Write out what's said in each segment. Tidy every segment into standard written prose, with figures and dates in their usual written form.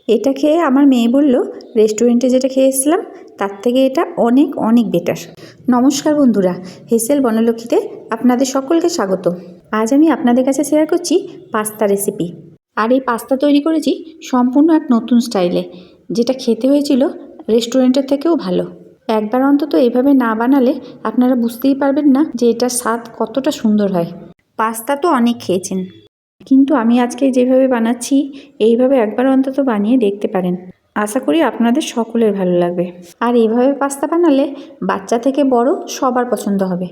এটা খেয়ে আমার মেয়ে বলল রেস্টুরেন্টে যেটা খেয়ে এসেছিলাম তার থেকে এটা অনেক অনেক বেটার। নমস্কার বন্ধুরা, হেসেল বনলক্ষ্মীতে আপনাদের সকলকে স্বাগত। আজ আমি আপনাদের কাছে শেয়ার করছি পাস্তা রেসিপি। আর এই পাস্তা তৈরি করেছি সম্পূর্ণ এক নতুন স্টাইলে, যেটা খেতে হয়েছিল রেস্টুরেন্টের থেকেও ভালো। একবার অন্তত এইভাবে না বানালে আপনারা বুঝতেই পারবেন না যে এটার স্বাদ কতটা সুন্দর হয়। পাস্তা তো অনেক খেয়েছেন, কিন্তু আমি আজকে যেভাবে বানাচ্ছি এইভাবে একবার অন্তত বানিয়ে দেখতে পারেন। আশা করি আপনাদের সকলের ভালো লাগবে। আর এইভাবে পাস্তা বানালে বাচ্চা থেকে বড় সবার পছন্দ হবে।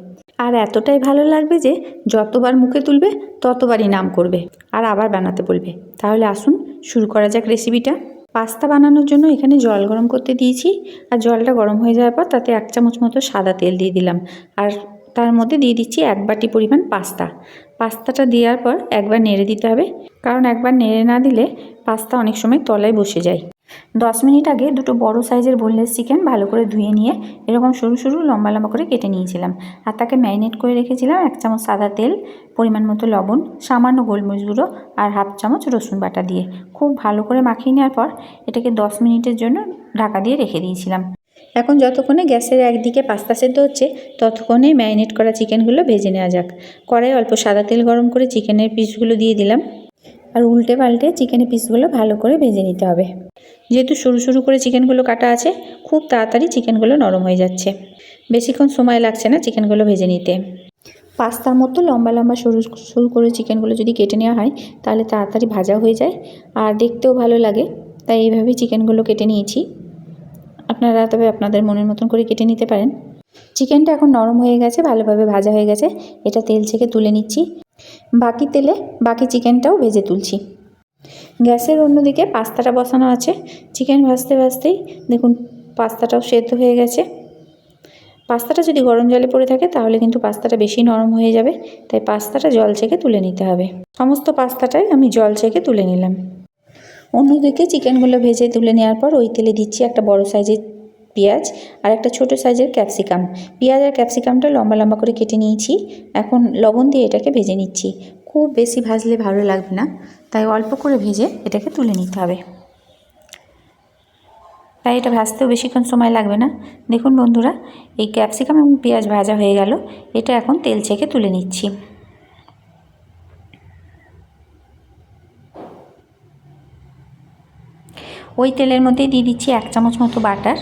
আর এতটাই ভালো লাগবে যে যতবার মুখে তুলবে ততবারই নাম করবে আর আবার বানাতে বলবে। তাহলে আসুন শুরু করা যাক রেসিপিটা। পাস্তা বানানোর জন্য এখানে জল গরম করতে দিয়েছি, আর জলটা গরম হয়ে যাওয়ার পর তাতে 1 চামচ মতো সাদা তেল দিয়ে দিলাম, আর তার মধ্যে দিয়ে দিচ্ছি 1 বাটি পরিমাণ পাস্তা। পাস্তাটা দেওয়ার পর একবার নেড়ে দিতে হবে, কারণ একবার নেড়ে না দিলে পাস্তা অনেক সময় তলায় বসে যায়। 10 মিনিট আগে দুটো বড় সাইজের বোনলেস চিকেন ভালো করে ধুয়ে নিয়ে এরকম সরু সরু লম্বা লম্বা করে কেটে নিয়েছিলাম, আর তাকে ম্যারিনেট করে রেখেছিলাম 1 চামচ সাদা তেল, পরিমাণ মতো লবণ, সামান্য গোলমরিচ গুঁড়ো আর 1/2 চামচ রসুন বাটা দিয়ে খুব ভালো করে মাখিয়ে নেওয়ার পর এটাকে 10 মিনিটের জন্য ঢাকা দিয়ে রেখে দিয়েছিলাম। এখন যতক্ষণে গ্যাসের একদিকে পাস্তা সেদ্ধ হচ্ছে ততক্ষণে ম্যারিনেট করা চিকেনগুলো ভেজে নেওয়া যাক। কড়াই অল্প সাদা তেল গরম করে চিকেনের পিসগুলো দিয়ে দিলাম, আর উল্টে পাল্টে চিকেনের পিসগুলো ভালো করে ভেজে নিতে হবে। যেহেতু সরু সরু করে চিকেনগুলো কাটা আছে, খুব তাড়াতাড়ি চিকেনগুলো নরম হয়ে যাচ্ছে, বেশিক্ষণ সময় লাগছে না চিকেনগুলো ভেজে নিতে। পাস্তার মতো লম্বা লম্বা সরু সরু করে চিকেনগুলো যদি কেটে নেওয়া হয় তাহলে তাড়াতাড়ি ভাজা হয়ে যায় আর দেখতেও ভালো লাগে। তাই এইভাবেই চিকেনগুলো কেটে নিয়েছি। আপনারা তবে আপনাদের মনের মতন করে কেটে নিতে পারেন। চিকেনটা এখন নরম হয়ে গেছে, ভালোভাবে ভাজা হয়ে গেছে। এটা তেল থেকে তুলে নিচ্ছি, বাকি তেলে বাকি চিকেনটাও ভেজে তুলছি। গ্যাসের অন্যদিকে পাস্তাটা বসানো আছে। চিকেন ভাজতে ভাজতেই দেখুন পাস্তাটাও সেদ্ধ হয়ে গেছে। পাস্তাটা যদি গরম জলে পড়ে থাকে তাহলে কিন্তু পাস্তাটা বেশি নরম হয়ে যাবে, তাই পাস্তাটা জল ছেঁকে তুলে নিতে হবে। সমস্ত পাস্তাটাই আমি জল ছেঁকে তুলে নিলাম। অন্যদিকে চিকেনগুলো ভেজে তুলে নেওয়ার পর ওই তেলে দিচ্ছি একটা বড় সাইজের পেঁয়াজ আর একটা ছোট সাইজের ক্যাপসিকাম। পেঁয়াজ আর ক্যাপসিকামটা লম্বা লম্বা করে কেটে নিয়েছি। এখন লবণ দিয়ে এটাকে ভেজে নিচ্ছি। খুব বেশি ভাজলে ভালো লাগবে না, তাই অল্প করে ভেজে এটাকে তুলে নিতে হবে। তাই এটা ভাজতেও বেশিক্ষণ সময় লাগবে না। দেখুন বন্ধুরা, এই ক্যাপসিকাম এবং পেঁয়াজ ভাজা হয়ে গেল। এটা এখন তেল ছেঁকে তুলে নিচ্ছি। ওই তেলের মধ্যেই দিয়ে দিচ্ছি 1 চামচ মতো বাটার।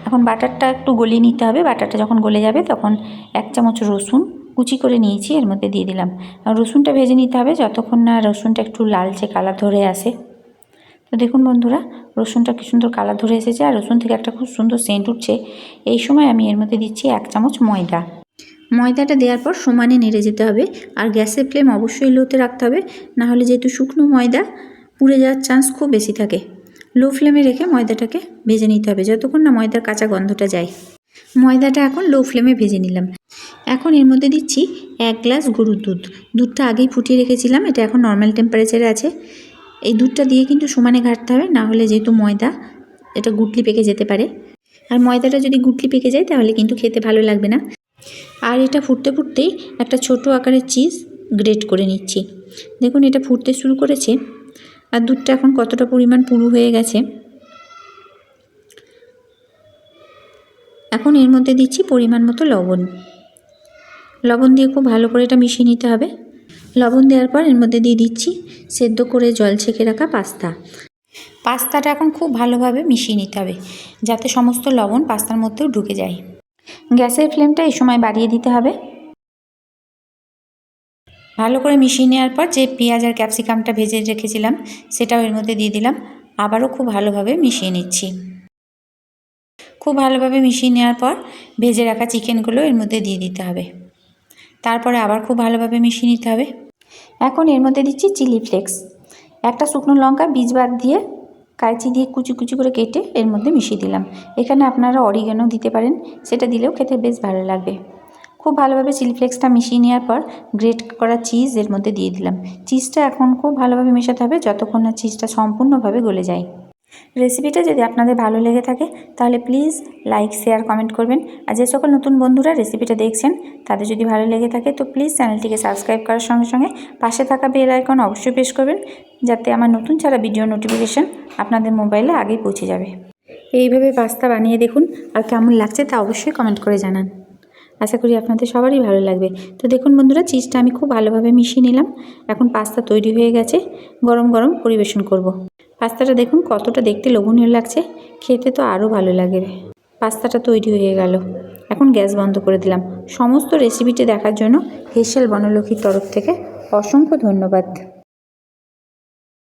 এখন বাটারটা একটু গলিয়ে নিতে হবে। বাটারটা যখন গলে যাবে তখন 1 চামচ রসুন কুচি করে নিয়েছি এর মধ্যে দিয়ে দিলাম। আর রসুনটা ভেজে নিতে হবে যতক্ষণ না রসুনটা একটু লালচে কালার ধরে আসে। তো দেখুন বন্ধুরা, রসুনটা কি সুন্দর কালার ধরে এসেছে আর রসুন থেকে একটা খুব সুন্দর সেন্ট উঠছে। এই সময় আমি এর মধ্যে দিচ্ছি 1 চামচ ময়দা। ময়দাটা দেওয়ার পর সমানে নেড়ে যেতে হবে, আর গ্যাসের ফ্লেম অবশ্যই লোতে রাখতে হবে, নাহলে যেহেতু শুকনো ময়দা পুড়ে যাওয়ার চান্স খুব বেশি থাকে। লো ফ্লেমে রেখে ময়দাটাকে ভেজে নিতে হবে যতক্ষণ না ময়দার কাঁচা গন্ধটা যায়। ময়দাটা এখন লো ফ্লেমে ভেজে নিলাম। এখন এর মধ্যে দিচ্ছি 1 গ্লাস গরুর দুধ। দুধটা আগেই ফুটিয়ে রেখেছিলাম, এটা এখন নর্মাল টেম্পারেচারে আছে। এই দুধটা দিয়ে কিন্তু সমানে ঘাটতে হবে, না হলে যেহেতু ময়দা এটা গুটলি পেকে যেতে পারে, আর ময়দাটা যদি গুটলি পেকে যায় তাহলে কিন্তু খেতে ভালো লাগবে না। আর এটা ফুটতে ফুটতেই একটা ছোট আকারের চিজ গ্রেট করে নিচ্ছি। দেখুন এটা ফুটতে শুরু করেছে, আর দুধটা এখন কতটা পরিমাণ পুরু হয়ে গেছে। এখন এর মধ্যে দিচ্ছি পরিমাণ মতো লবণ। লবণ দিয়ে খুব ভালো করে এটা মিশিয়ে নিতে হবে। লবণ দেওয়ার পর এর মধ্যে দিয়ে দিচ্ছি সেদ্ধ করে জল ছেঁকে রাখা পাস্তা। পাস্তাটা এখন খুব ভালোভাবে মিশিয়ে নিতে হবে যাতে সমস্ত লবণ পাস্তার মধ্যেও ঢুকে যায়। গ্যাসের ফ্লেমটা এই সময় বাড়িয়ে দিতে হবে। ভালো করে মিশিয়ে নেওয়ার পর যে পেঁয়াজ আর ক্যাপসিকামটা ভেজে রেখেছিলাম সেটাও এর মধ্যে দিয়ে দিলাম। আবারও খুব ভালোভাবে মিশিয়ে নিচ্ছি। খুব ভালোভাবে মিশিয়ে নেওয়ার পর ভেজে রাখা চিকেনগুলো এর মধ্যে দিয়ে দিতে হবে। তারপরে আবার খুব ভালোভাবে মিশিয়ে নিতে হবে। এখন এর মধ্যে দিচ্ছি চিলি ফ্লেক্স। একটা শুকনো লঙ্কা বীজ বাদ দিয়ে কাঁচি দিয়ে কুচি কুচি করে কেটে এর মধ্যে মিশিয়ে দিলাম। এখানে আপনারা অরিগানো দিতে পারেন, সেটা দিলেও খেতে বেশ ভালো লাগবে। খুব ভালোভাবে চিলি ফ্লেক্সটা মিশিয়ে নেওয়ার পর গ্রেট করা চিজ এর মধ্যে দিয়ে দিলাম। চিজটা এখন খুব ভালোভাবে মেশাতে হবে যতক্ষণ না চিজটা সম্পূর্ণভাবে গলে যায়। রেসিপিটা যদি আপনাদের ভালো লেগে থাকে তাহলে প্লিজ লাইক, শেয়ার, কমেন্ট করবেন। আর যে সকল নতুন বন্ধুরা রেসিপিটা দেখছেন তাদের যদি ভালো লেগে থাকে তো প্লিজ চ্যানেলটিকে সাবস্ক্রাইব করার সঙ্গে সঙ্গে পাশে থাকা বেল আইকন অবশ্যই প্রেস করবেন, যাতে আমার নতুন ছাড়া ভিডিও নোটিফিকেশান আপনাদের মোবাইলে আগেই পৌঁছে যাবে। এইভাবে পাস্তা বানিয়ে দেখুন, আর কেমন লাগছে তা অবশ্যই কমেন্ট করে জানান। আশা করি আপনাদের সবারই ভালো লাগবে। তো দেখুন বন্ধুরা, চিজটা আমি খুব ভালোভাবে মিশিয়ে নিলাম। এখন পাস্তা তৈরি হয়ে গেছে, গরম গরম পরিবেশন করব। পাস্তাটা দেখুন কতটা দেখতে লোভনীয় লাগছে, খেতে তো আরও ভালো লাগে। পাস্তাটা তৈরি হয়ে গেল, এখন গ্যাস বন্ধ করে দিলাম। সমস্ত রেসিপিটি দেখার জন্য হেসেল বনলক্ষ্মীর তরফ থেকে অসংখ্য ধন্যবাদ।